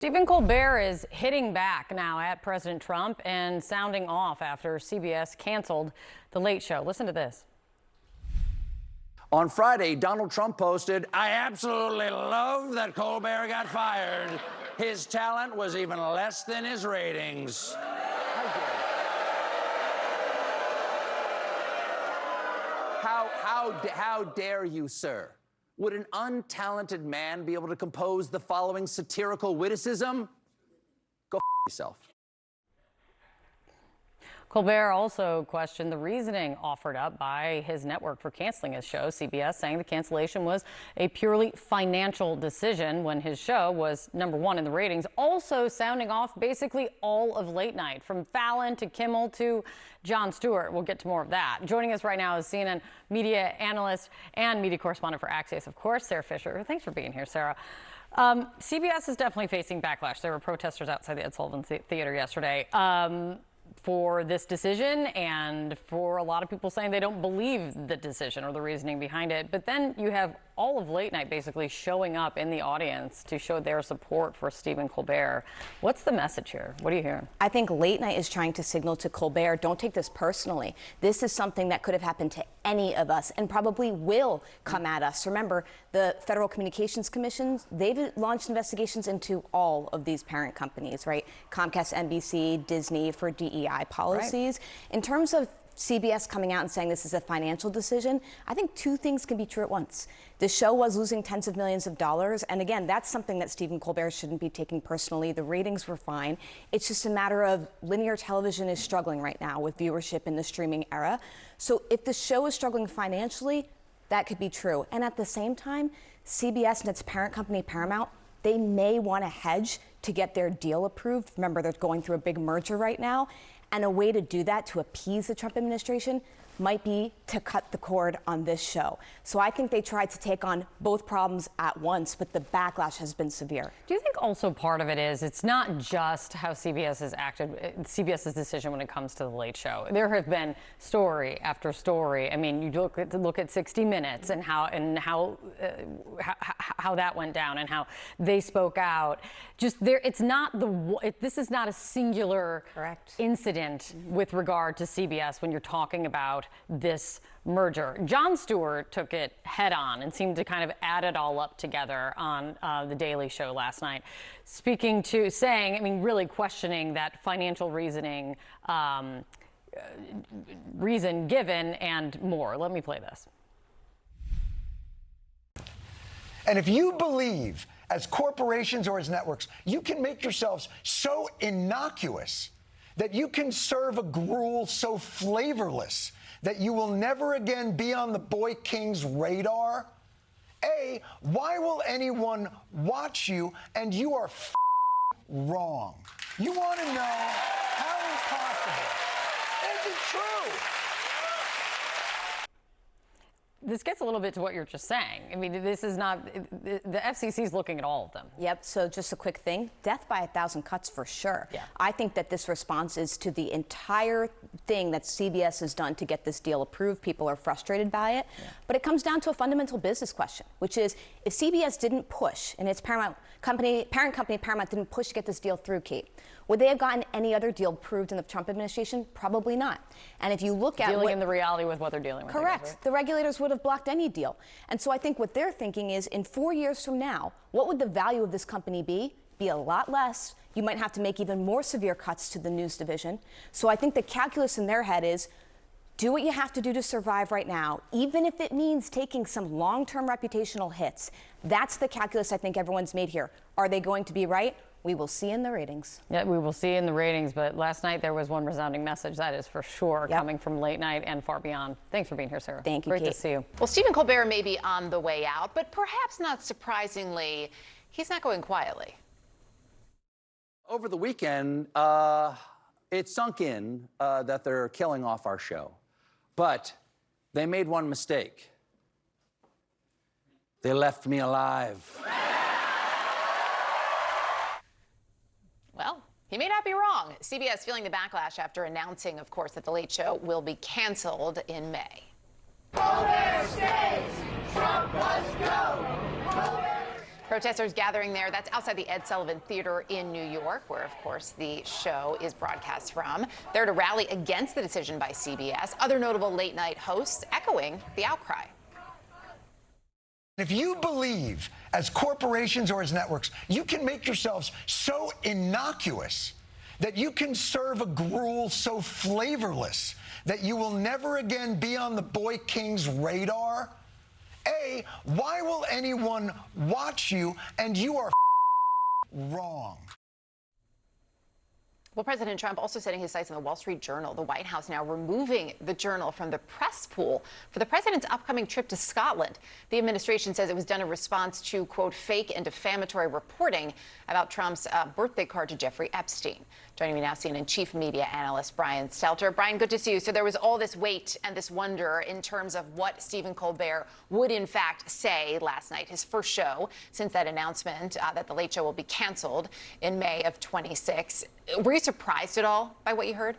Stephen Colbert is hitting back now at President Trump and sounding off after CBS canceled The Late Show. Listen to this. On Friday, Donald Trump posted, "I absolutely love that Colbert got fired. His talent was even less than his ratings." How dare you, sir? Would an untalented man be able to compose the following satirical witticism? Go yourself. Colbert also questioned the reasoning offered up by his network for canceling his show, CBS, saying the cancellation was a purely financial decision when his show was #1 in the ratings, also sounding off basically all of late night, from Fallon to Kimmel to Jon Stewart. We'll get to more of that. Joining us right now is CNN media analyst and media correspondent for Axios, of course, Sara Fischer. Thanks for being here, Sarah. CBS is definitely facing backlash. There were protesters outside the Ed Sullivan Theater yesterday for this decision, and for a lot of people saying they don't believe the decision or the reasoning behind it. But then you have all of late night basically showing up in the audience to show their support for Stephen Colbert. What's the message here? What do you hear? I think late night is trying to signal to Colbert, don't take this personally. This is something that could have happened to any of us and probably will come at us. Remember, the Federal Communications Commission, they've launched investigations into all of these parent companies, right? Comcast, NBC, Disney, for DEI policies. Right. In terms of CBS coming out and saying this is a financial decision, I think two things can be true at once. The show was losing tens of millions of dollars, and again, that's something that Stephen Colbert shouldn't be taking personally. The ratings were fine. It's just a matter of linear television is struggling right now with viewership in the streaming era. So if the show is struggling financially, that could be true. And at the same time, CBS and its parent company, Paramount, they may want to hedge to get their deal approved. Remember, they're going through a big merger right now. And a way to do that, to appease the Trump administration, might be to cut the cord on this show. So I think they tried to take on both problems at once, but the backlash has been severe. Do you think also part of it is it's not just how CBS has acted, CBS's decision when it comes to The Late Show? There have been story after story. I mean, you look at 60 Minutes and how that went down and how they spoke out. Just there, it's not this is not a singular incident with regard to CBS when you're talking about this merger. Jon Stewart took it head on and seemed to kind of add it all up together on The Daily Show last night, really questioning that financial reason given and more. Let me play this. And if you believe, as corporations or as networks, you can make yourselves so innocuous that you can serve a gruel so flavorless that you will never again be on the boy king's radar, A, why will anyone watch you? And you are wrong. You want to know how impossible? Is it true? This gets a little bit to what you're just saying. I mean, this is not, the FCC is looking at all of them. Yep, so just a quick thing, death by 1,000 cuts for sure. Yeah. I think that this response is to the entire thing that CBS has done to get this deal approved. People are frustrated by it, but it comes down to a fundamental business question, which is if CBS didn't push, and its parent company Paramount didn't push to get this deal through, Kate, would they have gotten any other deal approved in the Trump administration? Probably not. And if you look at dealing in the reality with what they're dealing with. Correct. Right? The regulators would have blocked any deal. And so I think what they're thinking is in 4 years from now, what would the value of this company be? Be a lot less. You might have to make even more severe cuts to the news division. So I think the calculus in their head is do what you have to do to survive right now, even if it means taking some long-term reputational hits. That's the calculus I think everyone's made here. Are they going to be right? We will see in the ratings. Yeah, we will see in the ratings, but last night there was one resounding message, that is for sure, coming from late night and far beyond. Thanks for being here, Sarah. Thank you, Great Kate. to see you. Well, Stephen Colbert may be on the way out, but perhaps not surprisingly, he's not going quietly. Over the weekend, it sunk in that they're killing off our show. But they made one mistake. They left me alive. Well, he may not be wrong. CBS feeling the backlash after announcing, of course, that The Late Show will be canceled in May. Colbert stays, Trump must go. Colbert Protesters gathering there. That's outside the Ed Sullivan Theater in New York, where, of course, the show is broadcast from. They're to rally against the decision by CBS. Other notable late-night hosts echoing the outcry. If you believe, as corporations or as networks, you can make yourselves so innocuous that you can serve a gruel so flavorless that you will never again be on the boy king's radar, A, why will anyone watch you? And you are wrong. Well, President Trump also setting his sights on the Wall Street Journal. The White House now removing the Journal from the press pool for the president's upcoming trip to Scotland. The administration says it was done in response to, quote, fake and defamatory reporting about Trump's birthday card to Jeffrey Epstein. Joining me now, CNN chief media analyst Brian Stelter. Brian, good to see you. So there was all this weight and this wonder in terms of what Stephen Colbert would in fact say last night, his first show since that announcement that The Late Show will be canceled in May of 26. Were you surprised at all by what you heard?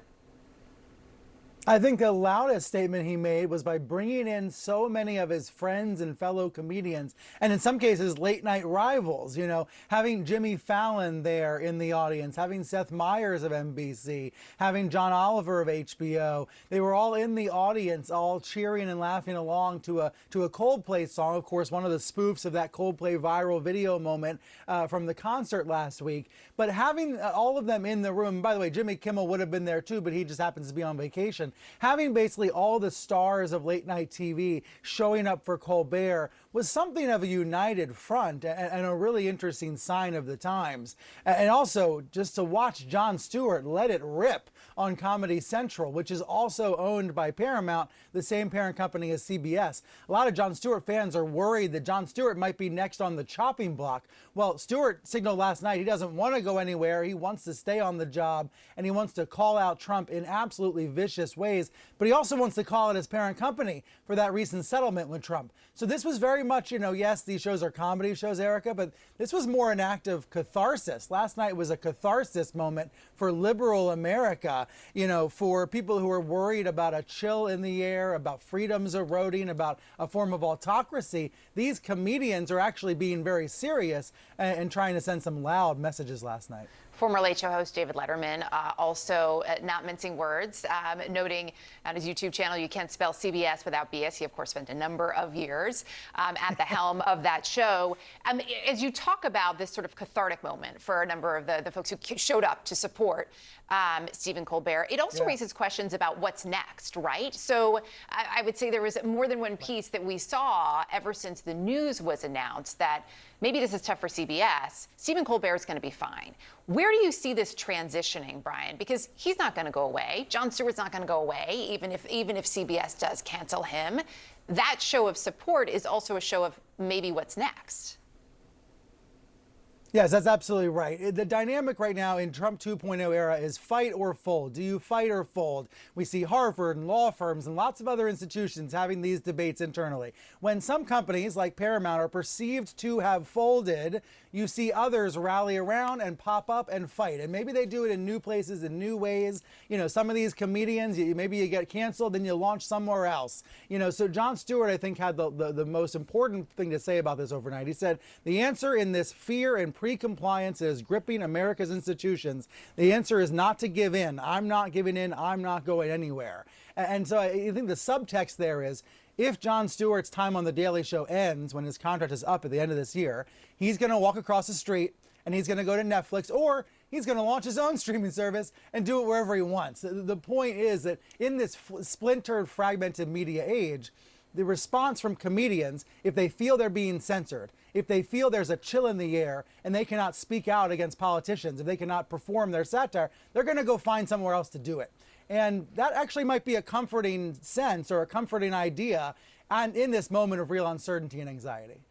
I think the loudest statement he made was by bringing in so many of his friends and fellow comedians, and in some cases, late night rivals, you know, having Jimmy Fallon there in the audience, having Seth Meyers of NBC, having John Oliver of HBO. They were all in the audience, all cheering and laughing along to a Coldplay song, of course, one of the spoofs of that Coldplay viral video moment from the concert last week. But having all of them in the room, by the way, Jimmy Kimmel would have been there too, but he just happens to be on vacation. Having basically all the stars of late night TV showing up for Colbert was something of a united front and a really interesting sign of the times. And also just to watch Jon Stewart let it rip on Comedy Central, which is also owned by Paramount, the same parent company as CBS. A lot of Jon Stewart fans are worried that Jon Stewart might be next on the chopping block. Well, Stewart signaled last night he doesn't want to go anywhere. He wants to stay on the job, and he wants to call out Trump in absolutely vicious ways. But he also wants to call out his parent company for that recent settlement with Trump. So this was very much, you know, yes, these shows are comedy shows, Erica, but this was more an act of catharsis. Last night was a catharsis moment for liberal America, you know, for people who are worried about a chill in the air, about freedoms eroding, about a form of autocracy. These comedians are actually being very serious and trying to send some loud messages last night. Former Late Show host David Letterman also not mincing words, noting on his YouTube channel, you can't spell CBS without BS. He, of course, spent a number of years at the helm of that show. As you talk about this sort of cathartic moment for a number of the folks who showed up to support Stephen Colbert, it also raises questions about what's next, right? So I would say there was more than one piece that we saw ever since the news was announced that maybe this is tough for CBS. Stephen Colbert is going to be fine. Where do you see this transitioning, Brian? Because he's not going to go away. Jon Stewart's not going to go away, even if CBS does cancel him. That show of support is also a show of maybe what's next. Yes, that's absolutely right. The dynamic right now in Trump 2.0 era is fight or fold. Do you fight or fold? We see Harvard and law firms and lots of other institutions having these debates internally. When some companies like Paramount are perceived to have folded, you see others rally around and pop up and fight. And maybe they do it in new places, in new ways. You know, some of these comedians, maybe you get canceled, then you launch somewhere else. You know, so Jon Stewart, I think, had the most important thing to say about this overnight. He said, the answer in this fear and pre-compliance that is gripping America's institutions, the answer is not to give in. I'm not giving in. I'm not going anywhere. And so I think the subtext there is, if Jon Stewart's time on The Daily Show ends when his contract is up at the end of this year, he's going to walk across the street and he's going to go to Netflix, or he's going to launch his own streaming service and do it wherever he wants. The point is that in this splintered, fragmented media age, the response from comedians, if they feel they're being censored, if they feel there's a chill in the air and they cannot speak out against politicians, if they cannot perform their satire, they're going to go find somewhere else to do it. And that actually might be a comforting sense or a comforting idea and in this moment of real uncertainty and anxiety.